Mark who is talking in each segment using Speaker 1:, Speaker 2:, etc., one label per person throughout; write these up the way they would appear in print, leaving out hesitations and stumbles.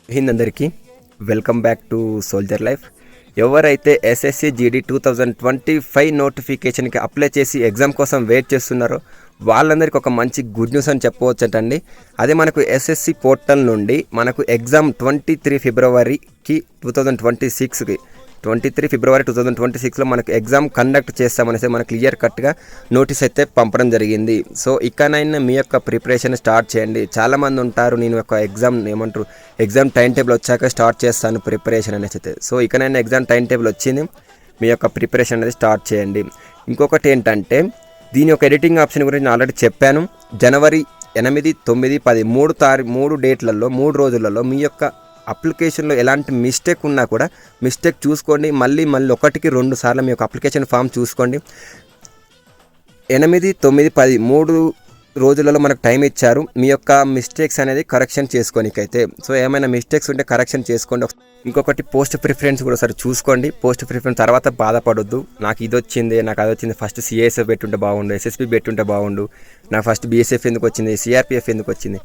Speaker 1: అందరికీ welcome back to soldier life. ఎవరైతే SSC GD 2025 నోటిఫికేషన్కి అప్లై చేసి ఎగ్జామ్ కోసం వెయిట్ చేస్తున్నారో వాళ్ళందరికీ ఒక మంచి గుడ్ న్యూస్ అని చెప్పవచ్చండి. అదే మనకు ఎస్ఎస్సి పోర్టల్ నుండి మనకు ఎగ్జామ్ 23 ఫిబ్రవరికి 2026లో మనకు ఎగ్జామ్ కండక్ట్ చేస్తామనేసి మనకు క్లియర్ కట్గా నోటీస్ అయితే పంపడం జరిగింది. సో ఇకనైనా మీ యొక్క ప్రిపరేషన్ స్టార్ట్ చేయండి. చాలామంది ఉంటారు నేను ఒక ఎగ్జామ్ టైం టేబుల్ వచ్చాక స్టార్ట్ చేస్తాను ప్రిపరేషన్ అనేసి అయితే. సో ఇకనైనా ఎగ్జామ్ టైం టేబుల్ వచ్చింది, మీ యొక్క ప్రిపరేషన్ అనేది స్టార్ట్ చేయండి. ఇంకొకటి ఏంటంటే దీని యొక్క ఎడిటింగ్ ఆప్షన్ గురించి నేను ఆల్రెడీ చెప్పాను. జనవరి 8, 9, 10 3 డేట్లలో 3 రోజులలో మీ యొక్క అప్లికేషన్లో ఎలాంటి మిస్టేక్ ఉన్నా కూడా మిస్టేక్ చూసుకోండి. మళ్ళీ 1కి 2 సార్లు మీ యొక్క అప్లికేషన్ ఫామ్ చూసుకోండి. 8, 9, 10 3 రోజులలో మనకు టైం ఇచ్చారు మీ యొక్క మిస్టేక్స్ అనేది కరెక్షన్ చేసుకోనికైతే. సో ఏమైనా మిస్టేక్స్ ఉంటే కరెక్షన్ చేసుకోండి. ఇంకొకటి పోస్ట్ ప్రిఫరెన్స్ కూడా ఒకసారి చూసుకోండి. పోస్ట్ ప్రిఫరెన్స్ తర్వాత బాధపడొద్దు, నాకు ఇది వచ్చింది నాకు అది వచ్చింది, ఫస్ట్ సిఎస్ఎఫ్ పెట్టుంటే బాగుండు, ఎస్ఎస్పి పెట్టుంటే బాగుండు, నాకు ఫస్ట్ బీఎస్ఎఫ్ ఎందుకు వచ్చింది, సిఆర్పిఎఫ్ ఎందుకు వచ్చింది.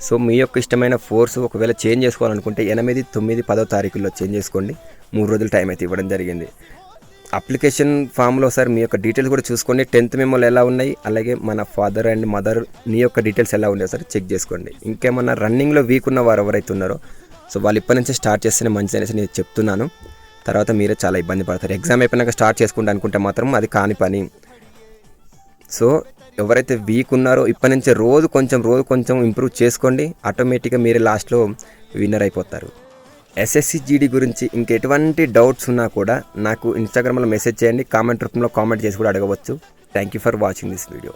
Speaker 1: సో మీ యొక్క ఇష్టమైన ఫోర్స్ ఒకవేళ చేంజ్ చేసుకోవాలనుకుంటే 8, 9, 10 తారీఖుల్లో చేంజ్ చేసుకోండి. 3 రోజులు టైం అయితే ఇవ్వడం జరిగింది. అప్లికేషన్ ఫామ్లో సార్ మీ యొక్క డీటెయిల్స్ కూడా చూసుకోండి. 10th మెమోలు ఎలా ఉన్నాయి, అలాగే మన ఫాదర్ అండ్ మదర్ మీ యొక్క డీటెయిల్స్ ఎలా ఉన్నాయో సార్ చెక్ చేసుకోండి. ఇంకేమన్నా రన్నింగ్లో వీక్ ఉన్న వారు ఎవరైతే ఉన్నారో సో వాళ్ళు ఇప్పటి నుంచే స్టార్ట్ చేస్తేనే మంచిది అనేసి నేను చెప్తున్నాను. తర్వాత మీరే చాలా ఇబ్బంది పడతారు. ఎగ్జామ్ అయిపోయినాక స్టార్ట్ చేసుకుంటా అనుకుంటే మాత్రం అది కాని పని. సో ఎవరైతే వీక్ ఉన్నారో ఇప్పటి నుంచే రోజు కొంచెం ఇంప్రూవ్ చేసుకోండి. ఆటోమేటిక్గా మీరే లాస్ట్లో విన్నర్ అయిపోతారు. ఎస్ఎస్సి జీడీ గురించి ఇంకెటువంటి డౌట్స్ ఉన్నా కూడా నాకు ఇన్స్టాగ్రామ్లో మెసేజ్ చేయండి, కామెంట్ రూపంలో కామెంట్ చేసి కూడా అడగవచ్చు. Thank you for watching this video.